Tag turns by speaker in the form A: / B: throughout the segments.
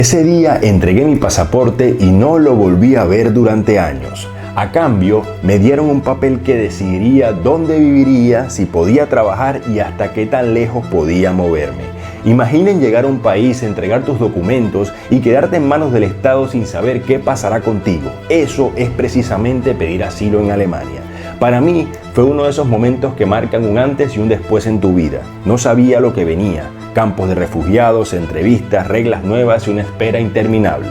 A: Ese día entregué mi pasaporte y no lo volví a ver durante años. A cambio, me dieron un papel que decidiría dónde viviría, si podía trabajar y hasta qué tan lejos podía moverme. Imaginen llegar a un país, entregar tus documentos y quedarte en manos del Estado sin saber qué pasará contigo. Eso es precisamente pedir asilo en Alemania. Para mí, fue uno de esos momentos que marcan un antes y un después en tu vida. No sabía lo que venía. Campos de refugiados, entrevistas, reglas nuevas y una espera interminable.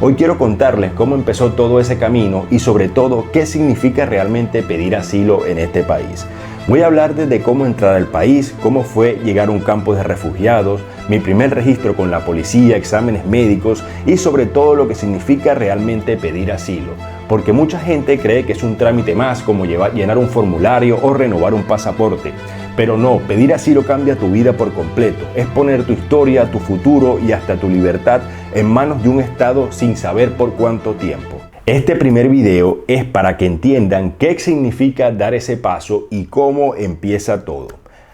A: Hoy quiero contarles cómo empezó todo ese camino y sobre todo qué significa realmente pedir asilo en este país. Voy a hablar desde cómo entrar al país, cómo fue llegar a un campo de refugiados, mi primer registro con la policía, exámenes médicos y sobre todo lo que significa realmente pedir asilo. Porque mucha gente cree que es un trámite más como llenar un formulario o renovar un pasaporte. Pero no, pedir asilo cambia tu vida por completo. Es poner tu historia, tu futuro y hasta tu libertad en manos de un Estado sin saber por cuánto tiempo. Este primer video es para que entiendan qué significa dar ese paso y cómo empieza todo.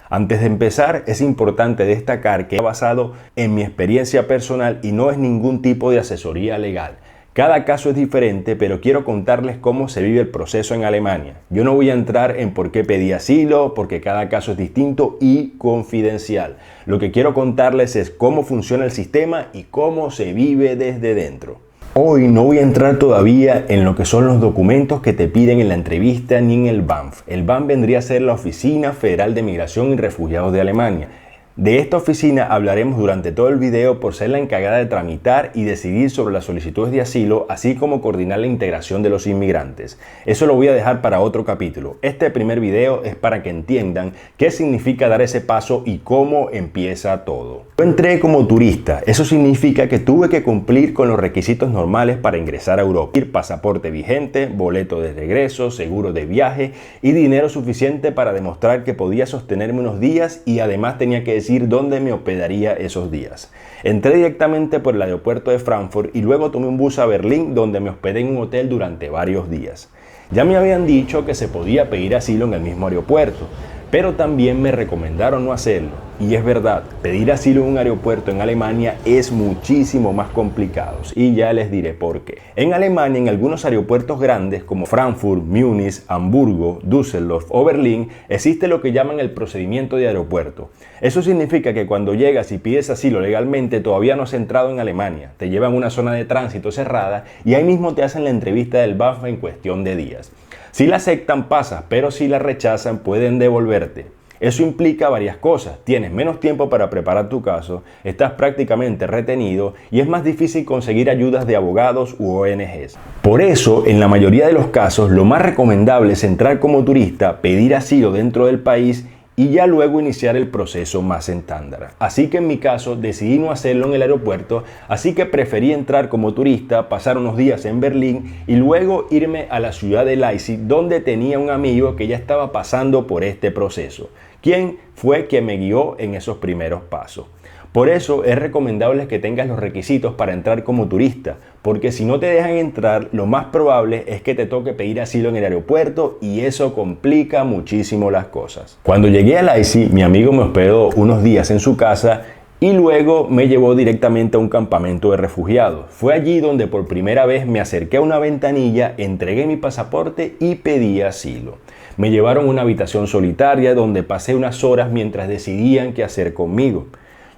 A: Antes de empezar, es importante destacar que está basado en mi experiencia personal y no es ningún tipo de asesoría legal. Cada caso es diferente, pero quiero contarles cómo se vive el proceso en Alemania. Yo no voy a entrar en por qué pedí asilo, porque cada caso es distinto y confidencial. Lo que quiero contarles es cómo funciona el sistema y cómo se vive desde dentro. Hoy no voy a entrar todavía en lo que son los documentos que te piden en la entrevista ni en el BAMF. El BAMF vendría a ser la Oficina Federal de Migración y Refugiados de Alemania. De esta oficina hablaremos durante todo el video por ser la encargada de tramitar y decidir sobre las solicitudes de asilo, así como coordinar la integración de los inmigrantes. Eso lo voy a dejar para otro capítulo. Este primer video es para que entiendan qué significa dar ese paso y cómo empieza todo. Yo entré como turista, eso significa que tuve que cumplir con los requisitos normales para ingresar a Europa. Pasaporte vigente, boleto de regreso, seguro de viaje y dinero suficiente para demostrar que podía sostenerme unos días y además tenía que decir dónde me hospedaría esos días. Entré directamente por el aeropuerto de Frankfurt y luego tomé un bus a Berlín donde me hospedé en un hotel durante varios días. Ya me habían dicho que se podía pedir asilo en el mismo aeropuerto, pero también me recomendaron no hacerlo. Y es verdad, pedir asilo en un aeropuerto en Alemania es muchísimo más complicado y ya les diré por qué. En Alemania, en algunos aeropuertos grandes como Frankfurt, Múnich, Hamburgo, Düsseldorf o Berlín, existe lo que llaman el procedimiento de aeropuerto. Eso significa que cuando llegas y pides asilo legalmente todavía no has entrado en Alemania, te llevan a una zona de tránsito cerrada y ahí mismo te hacen la entrevista del BAFTA en cuestión de días. Si la aceptan pasas, pero si la rechazan pueden devolverte. Eso implica varias cosas. Tienes menos tiempo para preparar tu caso, estás prácticamente retenido y es más difícil conseguir ayudas de abogados u ONGs. Por eso, en la mayoría de los casos, lo más recomendable es entrar como turista, pedir asilo dentro del país y ya luego iniciar el proceso más estándar. Así que en mi caso decidí no hacerlo en el aeropuerto, así que preferí entrar como turista, pasar unos días en Berlín y luego irme a la ciudad de Leipzig donde tenía un amigo que ya estaba pasando por este proceso, quien fue quien me guió en esos primeros pasos. Por eso es recomendable que tengas los requisitos para entrar como turista, porque si no te dejan entrar, lo más probable es que te toque pedir asilo en el aeropuerto y eso complica muchísimo las cosas. Cuando llegué a Leipzig, mi amigo me hospedó unos días en su casa y luego me llevó directamente a un campamento de refugiados. Fue allí donde por primera vez me acerqué a una ventanilla, entregué mi pasaporte y pedí asilo. Me llevaron a una habitación solitaria donde pasé unas horas mientras decidían qué hacer conmigo.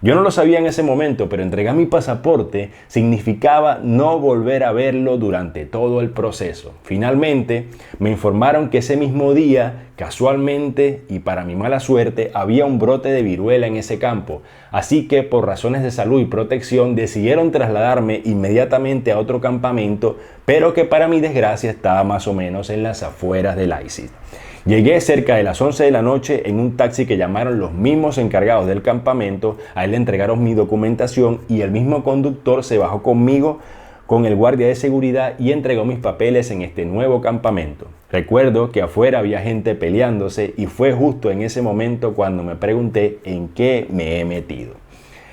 A: Yo no lo sabía en ese momento, pero entregar mi pasaporte significaba no volver a verlo durante todo el proceso. Finalmente, me informaron que ese mismo día, casualmente y para mi mala suerte, había un brote de viruela en ese campo. Así que por razones de salud y protección decidieron trasladarme inmediatamente a otro campamento, pero que para mi desgracia estaba más o menos en las afueras de Leipzig. Llegué cerca de las 11 de la noche en un taxi que llamaron los mismos encargados del campamento. A él le entregaron mi documentación y el mismo conductor se bajó conmigo con el guardia de seguridad y entregó mis papeles en este nuevo campamento. Recuerdo que afuera había gente peleándose y fue justo en ese momento cuando me pregunté en qué me he metido.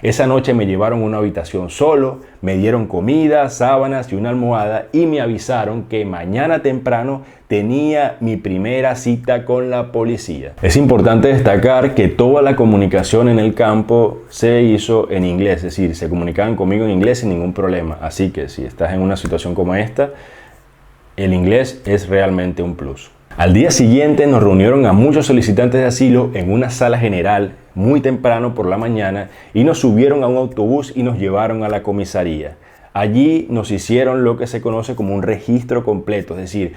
A: Esa noche me llevaron a una habitación solo, me dieron comida, sábanas y una almohada y me avisaron que mañana temprano tenía mi primera cita con la policía. Es importante destacar que toda la comunicación en el campo se hizo en inglés, es decir, se comunicaban conmigo en inglés sin ningún problema. Así que si estás en una situación como esta, el inglés es realmente un plus. Al día siguiente nos reunieron a muchos solicitantes de asilo en una sala general muy temprano por la mañana y nos subieron a un autobús y nos llevaron a la comisaría. Allí nos hicieron lo que se conoce como un registro completo, es decir,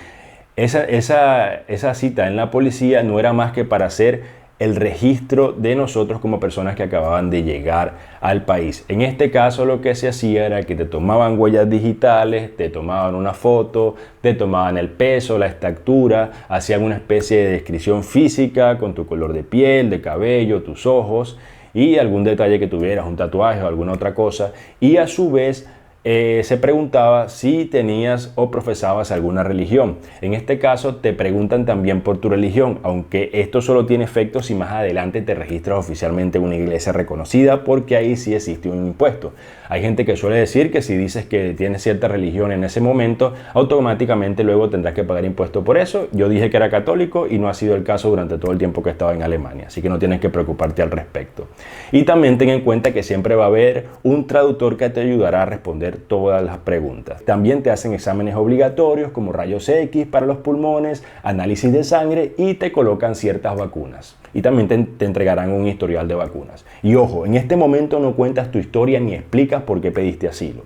A: esa cita en la policía no era más que para hacer el registro de nosotros como personas que acababan de llegar al país. En este caso lo que se hacía era que te tomaban huellas digitales, te tomaban una foto, te tomaban el peso, la estatura, hacían una especie de descripción física con tu color de piel, de cabello, tus ojos y algún detalle que tuvieras, un tatuaje o alguna otra cosa, y a su vez se preguntaba si tenías o profesabas alguna religión. En este caso te preguntan también por tu religión, aunque esto solo tiene efecto si más adelante te registras oficialmente en una iglesia reconocida, porque ahí sí existe un impuesto. Hay gente que suele decir que si dices que tienes cierta religión en ese momento, automáticamente luego tendrás que pagar impuesto por eso. Yo dije que era católico y no ha sido el caso durante todo el tiempo que he estado en Alemania, así que no tienes que preocuparte al respecto. Y también ten en cuenta que siempre va a haber un traductor que te ayudará a responder todas las preguntas. También te hacen exámenes obligatorios como rayos X para los pulmones, análisis de sangre y te colocan ciertas vacunas. Y también te entregarán un historial de vacunas. Y ojo, en este momento no cuentas tu historia ni explicas por qué pediste asilo.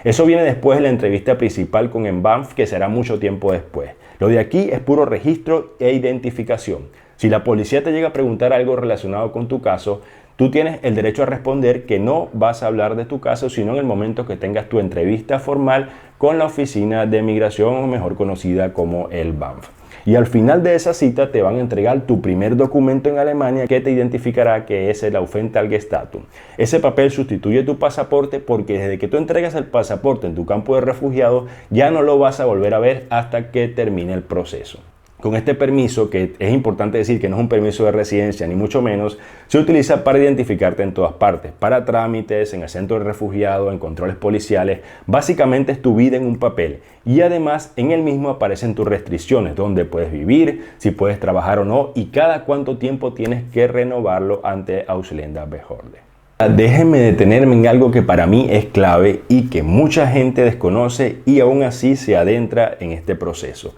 A: Eso viene después de la entrevista principal con el BAMF, que será mucho tiempo después. Lo de aquí es puro registro e identificación. Si la policía te llega a preguntar algo relacionado con tu caso, tú tienes el derecho a responder que no vas a hablar de tu caso, sino en el momento que tengas tu entrevista formal con la Oficina de Migración, o mejor conocida como el BAMF. Y al final de esa cita te van a entregar tu primer documento en Alemania que te identificará que es el Aufenthaltsdatum. Ese papel sustituye tu pasaporte porque desde que tú entregas el pasaporte en tu campo de refugiados ya no lo vas a volver a ver hasta que termine el proceso. Con este permiso, que es importante decir que no es un permiso de residencia ni mucho menos, se utiliza para identificarte en todas partes, para trámites, en el centro de refugiados, en controles policiales. Básicamente es tu vida en un papel y además en el mismo aparecen tus restricciones, dónde puedes vivir, si puedes trabajar o no y cada cuánto tiempo tienes que renovarlo ante Ausländerbehörde. Déjenme detenerme en algo que para mí es clave y que mucha gente desconoce y aún así se adentra en este proceso.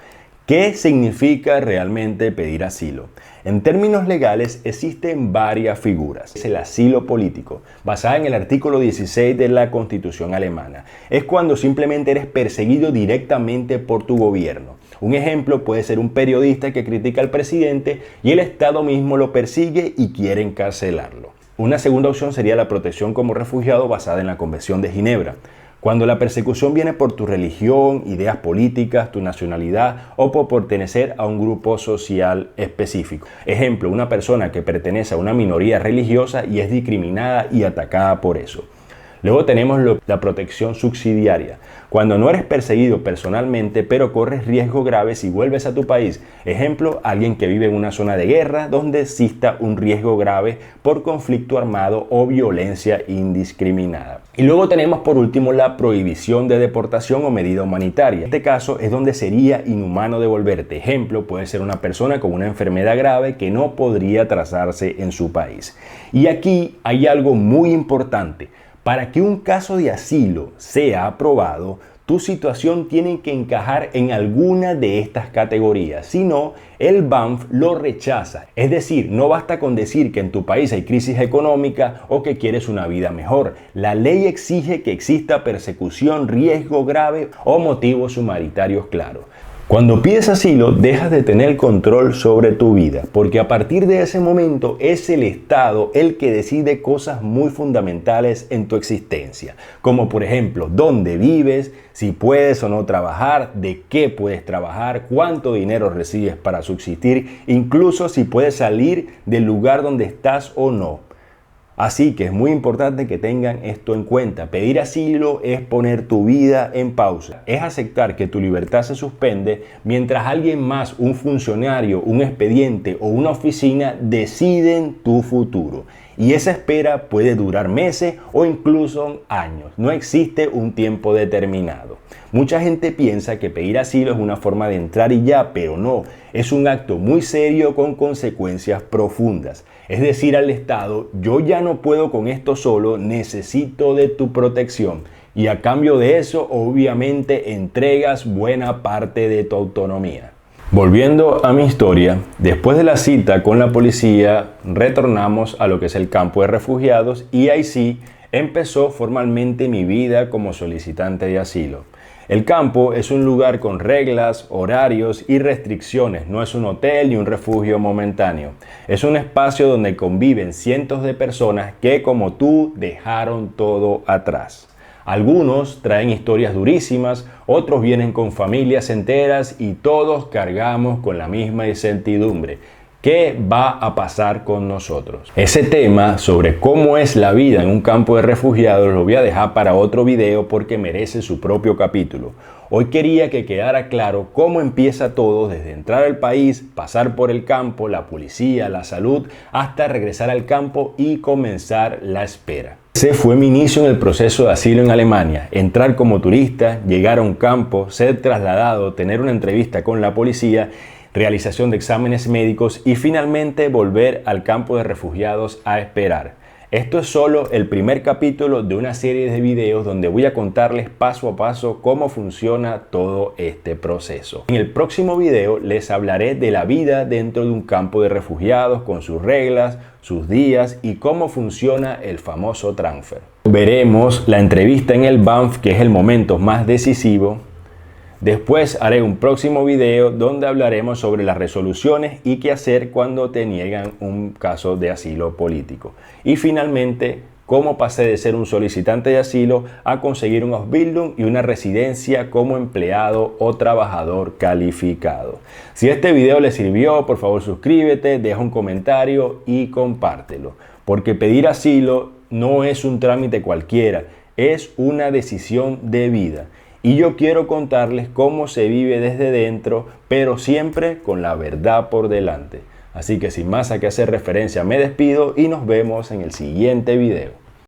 A: ¿Qué significa realmente pedir asilo? En términos legales existen varias figuras. Es el asilo político, basada en el artículo 16 de la Constitución alemana. Es cuando simplemente eres perseguido directamente por tu gobierno. Un ejemplo puede ser un periodista que critica al presidente y el Estado mismo lo persigue y quiere encarcelarlo. Una segunda opción sería la protección como refugiado basada en la Convención de Ginebra. Cuando la persecución viene por tu religión, ideas políticas, tu nacionalidad o por pertenecer a un grupo social específico. Ejemplo, una persona que pertenece a una minoría religiosa y es discriminada y atacada por eso. Luego tenemos la protección subsidiaria, cuando no eres perseguido personalmente, pero corres riesgo grave si vuelves a tu país. Ejemplo, alguien que vive en una zona de guerra donde exista un riesgo grave por conflicto armado o violencia indiscriminada. Y luego tenemos por último la prohibición de deportación o medida humanitaria. En este caso es donde sería inhumano devolverte. Ejemplo, puede ser una persona con una enfermedad grave que no podría trazarse en su país. Y aquí hay algo muy importante. Para que un caso de asilo sea aprobado, tu situación tiene que encajar en alguna de estas categorías. Si no, el BAMF lo rechaza. Es decir, no basta con decir que en tu país hay crisis económica o que quieres una vida mejor. La ley exige que exista persecución, riesgo grave o motivos humanitarios claros. Cuando pides asilo, dejas de tener control sobre tu vida, porque a partir de ese momento es el Estado el que decide cosas muy fundamentales en tu existencia, como por ejemplo, dónde vives, si puedes o no trabajar, de qué puedes trabajar, cuánto dinero recibes para subsistir, incluso si puedes salir del lugar donde estás o no. Así que es muy importante que tengan esto en cuenta. Pedir asilo es poner tu vida en pausa. Es aceptar que tu libertad se suspende mientras alguien más, un funcionario, un expediente o una oficina deciden tu futuro. y esa espera puede durar meses o incluso años. No existe un tiempo determinado. Mucha gente piensa que pedir asilo es una forma de entrar y ya, pero no. Es un acto muy serio con consecuencias profundas. Es decir al Estado, yo ya no puedo con esto solo, necesito de tu protección. Y a cambio de eso, obviamente, entregas buena parte de tu autonomía. Volviendo a mi historia, después de la cita con la policía, retornamos a lo que es el campo de refugiados y ahí sí empezó formalmente mi vida como solicitante de asilo. El campo es un lugar con reglas, horarios y restricciones, no es un hotel ni un refugio momentáneo. Es un espacio donde conviven cientos de personas que, como tú, dejaron todo atrás. Algunos traen historias durísimas, otros vienen con familias enteras y todos cargamos con la misma incertidumbre. ¿Qué va a pasar con nosotros? Ese tema sobre cómo es la vida en un campo de refugiados lo voy a dejar para otro video porque merece su propio capítulo. Hoy quería que quedara claro cómo empieza todo desde entrar al país, pasar por el campo, la policía, la salud, hasta regresar al campo y comenzar la espera. Ese fue mi inicio en el proceso de asilo en Alemania. Entrar como turista, llegar a un campo, ser trasladado, tener una entrevista con la policía, realización de exámenes médicos y finalmente volver al campo de refugiados a esperar. Esto es solo el primer capítulo de una serie de videos donde voy a contarles paso a paso cómo funciona todo este proceso. En el próximo video les hablaré de la vida dentro de un campo de refugiados con sus reglas, sus días y cómo funciona el famoso transfer. Veremos la entrevista en el BAMF, que es el momento más decisivo. Después haré un próximo video donde hablaremos sobre las resoluciones y qué hacer cuando te niegan un caso de asilo político. Y finalmente, cómo pasé de ser un solicitante de asilo a conseguir un Ausbildung y una residencia como empleado o trabajador calificado. Si este video le sirvió, por favor suscríbete, deja un comentario y compártelo. Porque pedir asilo no es un trámite cualquiera, es una decisión de vida. Y yo quiero contarles cómo se vive desde dentro, pero siempre con la verdad por delante. Así que sin más a que hacer referencia, me despido y nos vemos en el siguiente video.